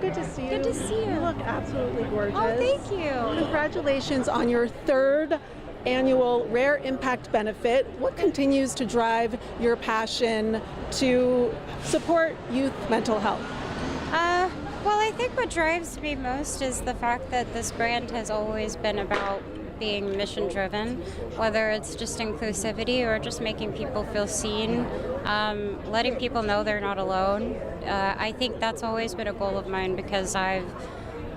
Good to see you. Good to see you. You look absolutely gorgeous. Oh, thank you. Congratulations on your third annual Rare Impact Benefit. What continues to drive your passion to support youth mental health? Well, I think what drives me most is the fact that this brand has always been about being mission driven, whether it's just inclusivity or just making people feel seen, letting people know they're not alone. I think that's always been a goal of mine because I've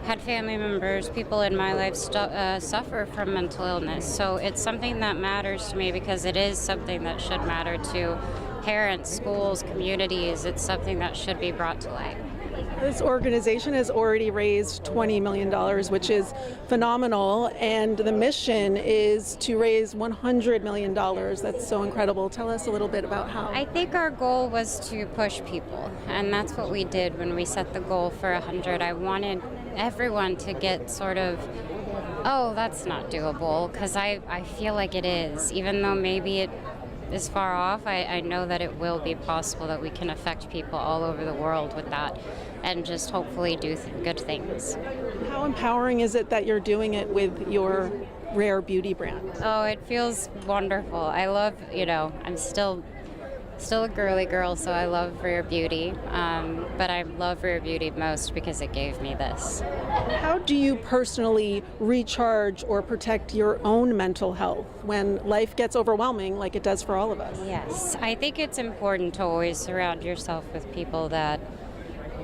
had family members, people in my life suffer from mental illness. So it's something that matters to me because it is something that should matter to parents, schools, communities. It's something that should be brought to light. This organization has already raised $20 million, which is phenomenal, and the mission is to raise $100 million. That's so incredible. Tell us a little bit about how. I think our goal was to push people, and that's what we did when we set the goal for 100. I wanted everyone to get sort of, oh, that's not doable, because I feel like it is. Even though maybe it is far off, I know that it will be possible that we can affect people all over the world with that and just hopefully do good things. How empowering is it that you're doing it with your Rare Beauty brand? Oh, it feels wonderful. I love, I'm still a girly girl, so I love Rare Beauty, but I love Rare Beauty most because it gave me this. How do you personally recharge or protect your own mental health when life gets overwhelming like it does for all of us? Yes, I think it's important to always surround yourself with people that,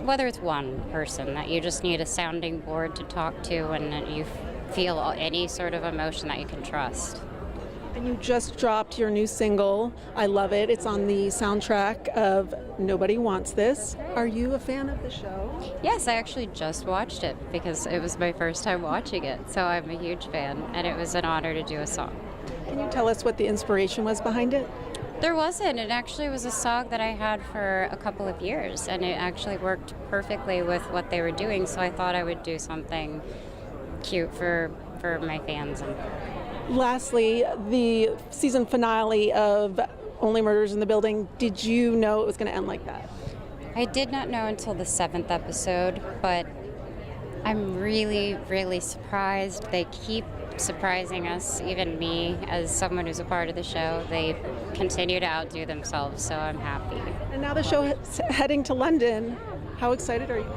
whether it's one person that you just need a sounding board to talk to and that you feel any sort of emotion that you can trust. And you just dropped your new single, I Love It. It's on the soundtrack of Nobody Wants This. Are you a fan of the show? Yes, I actually just watched it because it was my first time watching it. So I'm a huge fan, and it was an honor to do a song. Can you tell us what the inspiration was behind it? There wasn't. It actually was a song that I had for a couple of years, and it actually worked perfectly with what they were doing. So I thought I would do something cute for my fans. Lastly, the season finale of Only Murders in the Building, did you know it was going to end like that? I did not know until the 7th episode, but I'm really, really surprised. They keep surprising us, even me, as someone who's a part of the show. They continue to outdo themselves, so I'm happy. And now the show is heading to London. How excited are you?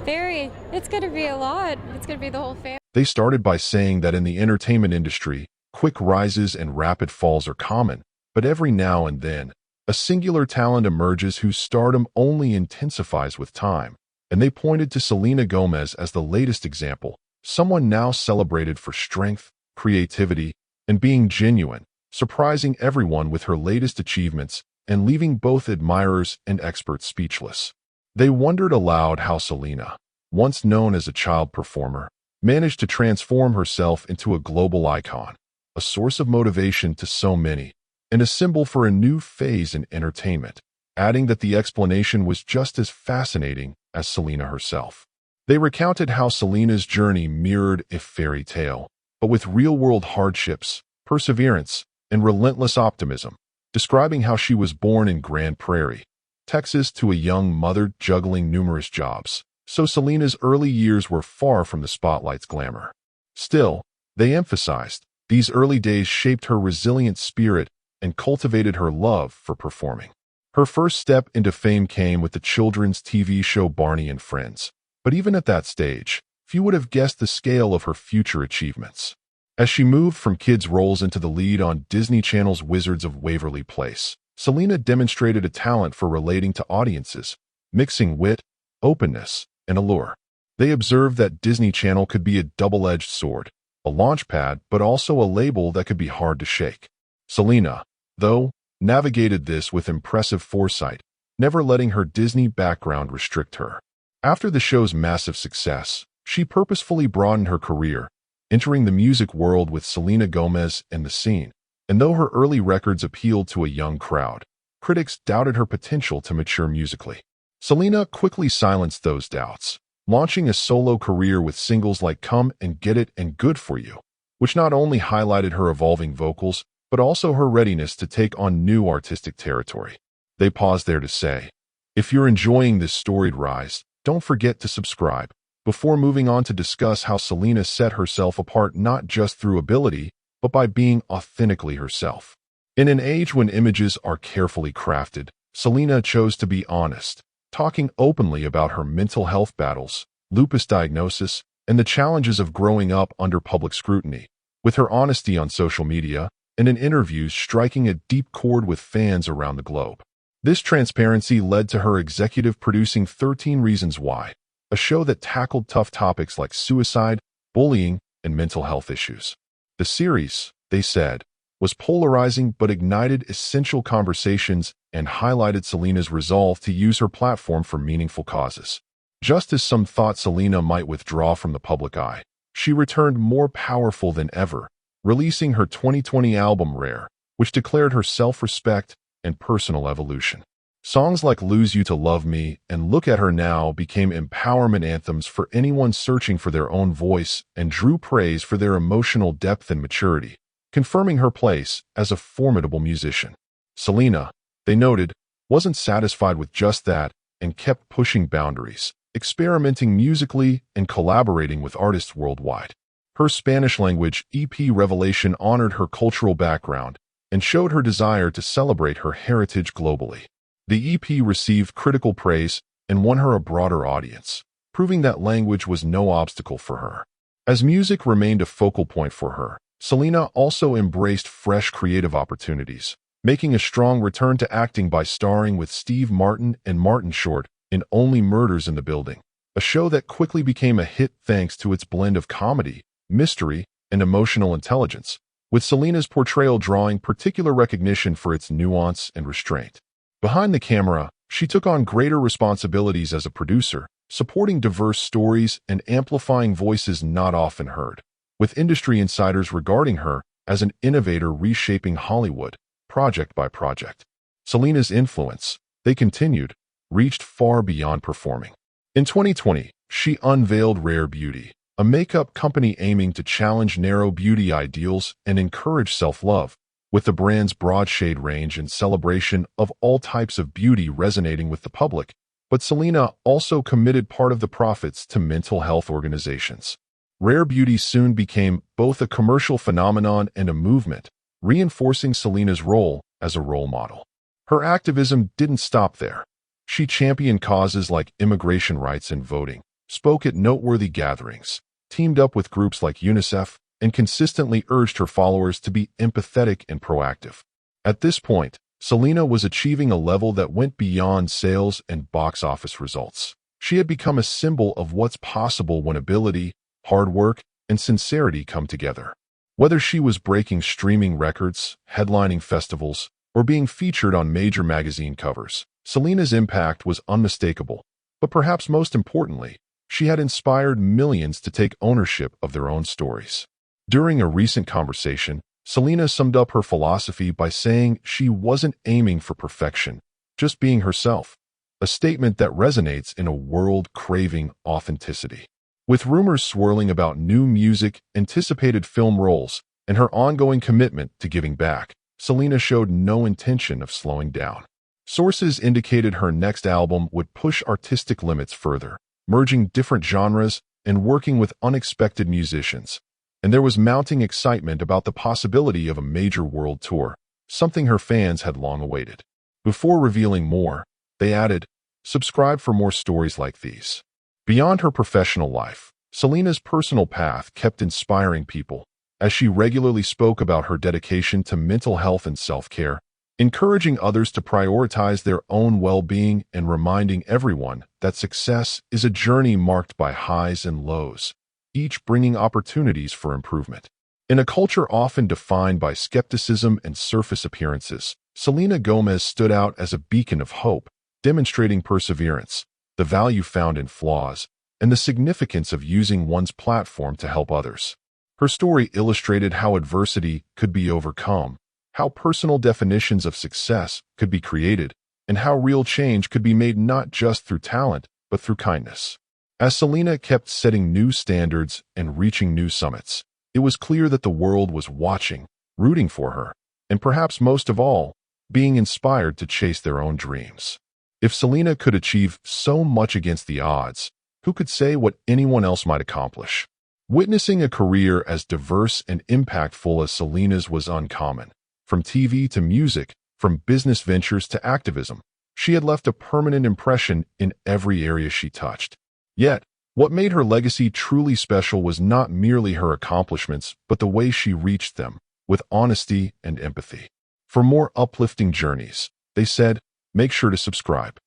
Very. It's going to be a lot. It's going to be the whole family. They started by saying that in the entertainment industry, quick rises and rapid falls are common, but every now and then, a singular talent emerges whose stardom only intensifies with time. And they pointed to Selena Gomez as the latest example, someone now celebrated for strength, creativity, and being genuine, surprising everyone with her latest achievements and leaving both admirers and experts speechless. They wondered aloud how Selena, once known as a child performer, managed to transform herself into a global icon, a source of motivation to so many, and a symbol for a new phase in entertainment, adding that the explanation was just as fascinating as Selena herself. They recounted how Selena's journey mirrored a fairy tale, but with real-world hardships, perseverance, and relentless optimism, describing how she was born in Grand Prairie, Texas, to a young mother juggling numerous jobs. So Selena's early years were far from the spotlight's glamour. Still, they emphasized, these early days shaped her resilient spirit and cultivated her love for performing. Her first step into fame came with the children's TV show Barney and Friends, but even at that stage, few would have guessed the scale of her future achievements. As she moved from kids' roles into the lead on Disney Channel's Wizards of Waverly Place, Selena demonstrated a talent for relating to audiences, mixing wit, openness, and allure. They observed that Disney Channel could be a double-edged sword, a launchpad, but also a label that could be hard to shake. Selena, though, navigated this with impressive foresight, never letting her Disney background restrict her. After the show's massive success, she purposefully broadened her career, entering the music world with Selena Gomez and The Scene. And though her early records appealed to a young crowd, critics doubted her potential to mature musically. Selena quickly silenced those doubts, launching a solo career with singles like Come and Get It and Good For You, which not only highlighted her evolving vocals, but also her readiness to take on new artistic territory. They paused there to say, if you're enjoying this storied rise, don't forget to subscribe. Before moving on to discuss how Selena set herself apart not just through ability, but by being authentically herself. In an age when images are carefully crafted, Selena chose to be honest, talking openly about her mental health battles, lupus diagnosis, and the challenges of growing up under public scrutiny. With her honesty on social media and in interviews striking a deep chord with fans around the globe. This transparency led to her executive producing 13 Reasons Why, a show that tackled tough topics like suicide, bullying, and mental health issues. The series, they said, was polarizing but ignited essential conversations and highlighted Selena's resolve to use her platform for meaningful causes. Just as some thought Selena might withdraw from the public eye, she returned more powerful than ever, releasing her 2020 album Rare, which declared her self-respect and personal evolution. Songs like Lose You to Love Me and Look at Her Now became empowerment anthems for anyone searching for their own voice and drew praise for their emotional depth and maturity, confirming her place as a formidable musician. Selena, they noted, wasn't satisfied with just that and kept pushing boundaries, experimenting musically and collaborating with artists worldwide. Her Spanish-language EP Revelation honored her cultural background and showed her desire to celebrate her heritage globally. The EP received critical praise and won her a broader audience, proving that language was no obstacle for her. As music remained a focal point for her, Selena also embraced fresh creative opportunities, making a strong return to acting by starring with Steve Martin and Martin Short in Only Murders in the Building, a show that quickly became a hit thanks to its blend of comedy, mystery, and emotional intelligence, with Selena's portrayal drawing particular recognition for its nuance and restraint. Behind the camera, she took on greater responsibilities as a producer, supporting diverse stories and amplifying voices not often heard, with industry insiders regarding her as an innovator reshaping Hollywood, project by project. Selena's influence, they continued, reached far beyond performing. In 2020, she unveiled Rare Beauty, a makeup company aiming to challenge narrow beauty ideals and encourage self-love, with the brand's broad shade range and celebration of all types of beauty resonating with the public. But Selena also committed part of the profits to mental health organizations. Rare Beauty soon became both a commercial phenomenon and a movement, reinforcing Selena's role as a role model. Her activism didn't stop there. She championed causes like immigration rights and voting, spoke at noteworthy gatherings, teamed up with groups like UNICEF, and consistently urged her followers to be empathetic and proactive. At this point, Selena was achieving a level that went beyond sales and box office results. She had become a symbol of what's possible when ability, hard work, and sincerity come together. Whether she was breaking streaming records, headlining festivals, or being featured on major magazine covers, Selena's impact was unmistakable. But perhaps most importantly, she had inspired millions to take ownership of their own stories. During a recent conversation, Selena summed up her philosophy by saying she wasn't aiming for perfection, just being herself, a statement that resonates in a world craving authenticity. With rumors swirling about new music, anticipated film roles, and her ongoing commitment to giving back, Selena showed no intention of slowing down. Sources indicated her next album would push artistic limits further, merging different genres and working with unexpected musicians. And there was mounting excitement about the possibility of a major world tour, something her fans had long awaited. Before revealing more, they added, "Subscribe for more stories like these." Beyond her professional life, Selena's personal path kept inspiring people, as she regularly spoke about her dedication to mental health and self-care, encouraging others to prioritize their own well-being and reminding everyone that success is a journey marked by highs and lows, each bringing opportunities for improvement. In a culture often defined by skepticism and surface appearances, Selena Gomez stood out as a beacon of hope, demonstrating perseverance, the value found in flaws, and the significance of using one's platform to help others. Her story illustrated how adversity could be overcome, how personal definitions of success could be created, and how real change could be made not just through talent, but through kindness. As Selena kept setting new standards and reaching new summits, it was clear that the world was watching, rooting for her, and perhaps most of all, being inspired to chase their own dreams. If Selena could achieve so much against the odds, who could say what anyone else might accomplish? Witnessing a career as diverse and impactful as Selena's was uncommon. From TV to music, from business ventures to activism, she had left a permanent impression in every area she touched. Yet, what made her legacy truly special was not merely her accomplishments, but the way she reached them, with honesty and empathy. For more uplifting journeys, they said, make sure to subscribe.